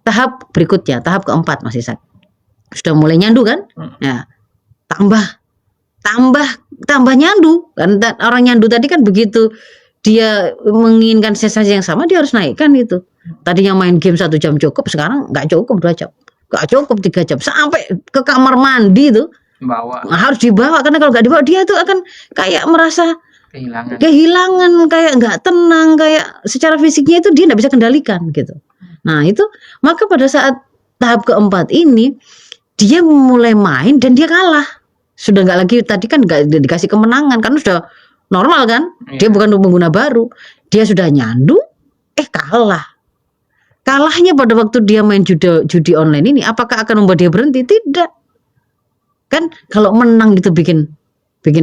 tahap berikutnya, tahap keempat Mas Ishak. Sudah mulai nyandu kan? Nah, tambah nyandu kan, orang nyandu tadi kan begitu dia menginginkan sensasi yang sama dia harus naikkan itu. Tadinya main game 1 jam cukup, sekarang nggak cukup 2 jam, nggak cukup 3 jam, sampai ke kamar mandi itu harus dibawa, karena kalau nggak dibawa dia tuh akan kayak merasa kehilangan, kayak nggak tenang, kayak secara fisiknya itu dia nggak bisa kendalikan gitu. Nah itu, maka pada saat tahap keempat ini dia mulai main dan dia kalah. Sudah nggak lagi, tadi kan nggak dikasih kemenangan karena sudah normal kan, dia bukan pengguna baru, dia sudah nyandu, kalah. Kalahnya pada waktu dia main judi online ini, apakah akan membuat dia berhenti? Tidak. Kan kalau menang gitu bikin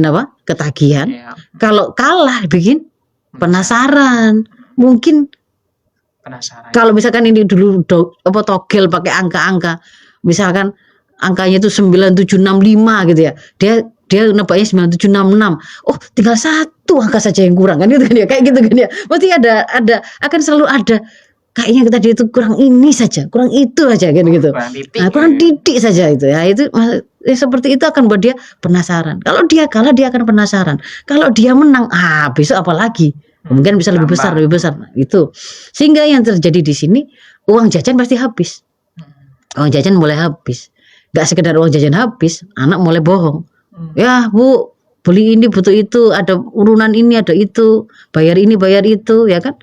apa? Ketagihan. Kalau kalah bikin penasaran. Mungkin penasaran. Kalau misalkan ini dulu togel pakai angka-angka, misalkan angkanya itu 9765 gitu ya. Dia nebaknya 9766. Oh, tinggal 1 angka saja yang kurang kan gitu kan ya. Kayak gitu kan ya. Berarti ada akan selalu ada kayaknya tadi itu kurang ini saja, kurang itu aja kan gitu. Kurang titik saja itu ya. Itu seperti itu akan buat dia penasaran. Kalau dia kalah dia akan penasaran. Kalau dia menang, besok apa lagi? Mungkin bisa lebih besar. Nah, itu. Sehingga yang terjadi di sini, uang jajan pasti habis. Uang jajan mulai habis. Gak sekedar uang jajan habis, anak mulai bohong. Ya Bu, beli ini butuh itu, ada urunan ini, ada itu, bayar ini, bayar itu, ya kan?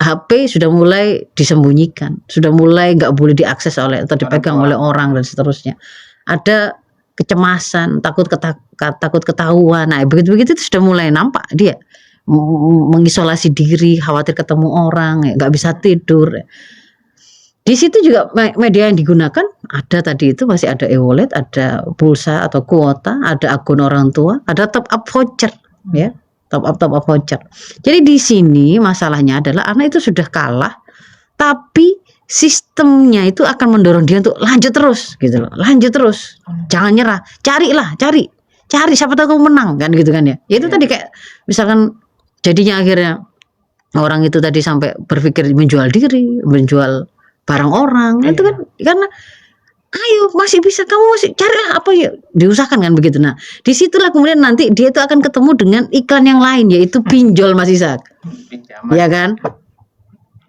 HP sudah mulai disembunyikan, sudah mulai nggak boleh diakses oleh atau dipegang oleh orang dan seterusnya. Ada kecemasan, takut ketahuan. Nah, begitu itu sudah mulai nampak dia mengisolasi diri, khawatir ketemu orang, nggak bisa tidur. Di situ juga media yang digunakan ada tadi itu masih ada e-wallet, ada pulsa atau kuota, ada akun orang tua, ada top up voucher, ya. Top up voucher. Jadi di sini masalahnya adalah anak itu sudah kalah, tapi sistemnya itu akan mendorong dia untuk lanjut terus gitu loh. Lanjut terus. Jangan nyerah. Cari siapa tahu kamu menang kan gitu kan ya. Itu tadi kayak misalkan jadinya akhirnya orang itu tadi sampai berpikir menjual diri, menjual barang orang. Itu kan karena ayo masih bisa, kamu masih carilah apa ya, diusahakan kan begitu. Nah disitulah kemudian nanti dia itu akan ketemu dengan iklan yang lain, yaitu pinjol Mas Ishak. Ya kan,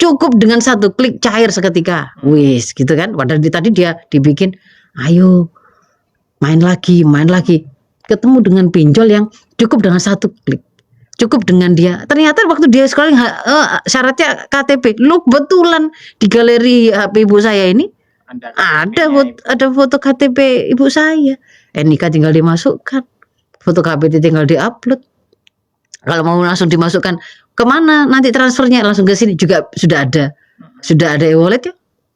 cukup dengan 1 klik cair seketika, wis gitu kan. Padahal tadi dia dibikin ayo main lagi, ketemu dengan pinjol yang cukup dengan 1 klik, cukup dengan dia. Ternyata waktu dia scrolling syaratnya KTP, lu betulan di galeri HP ibu saya ini ada foto KTP ibu saya. NIK tinggal dimasukkan, foto KTP tinggal diupload. Kalau mau langsung dimasukkan kemana nanti transfernya langsung ke sini juga sudah ada e-wallet ya,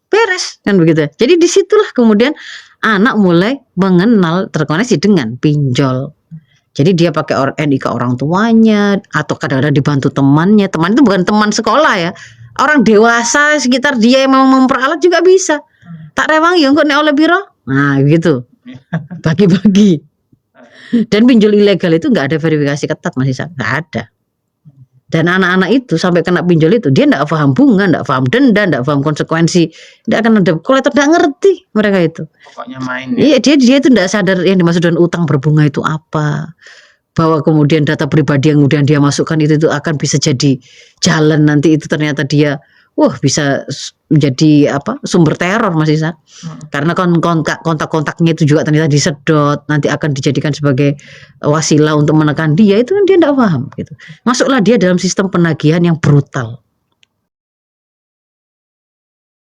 beres kan begitu. Jadi disitulah kemudian anak mulai mengenal, terkoneksi dengan pinjol. Jadi dia pakai NIK orang tuanya atau kadang-kadang dibantu temannya. Teman itu bukan teman sekolah ya, orang dewasa sekitar dia yang mau memperalat juga bisa. Tak rewang ya kok nek oleh biro. Nah gitu. Bagi-bagi. Dan pinjol ilegal itu nggak ada verifikasi ketat Mas Ishak, nggak ada. Dan anak-anak itu sampai kena pinjol itu dia nggak paham bunga, nggak paham denda, nggak paham konsekuensi, nggak akan ada kolektor, nggak ngerti mereka itu. Pokoknya main. Iya dia itu nggak sadar yang dimaksud dengan utang berbunga itu apa. Bahwa kemudian data pribadi yang kemudian dia masukkan itu akan bisa jadi jalan nanti itu ternyata dia bisa menjadi sumber teror Mas Ishak. Karena kontak-kontaknya itu juga ternyata disedot, nanti akan dijadikan sebagai wasilah untuk menekan dia, itu kan dia tidak paham gitu. Masuklah dia dalam sistem penagihan yang brutal.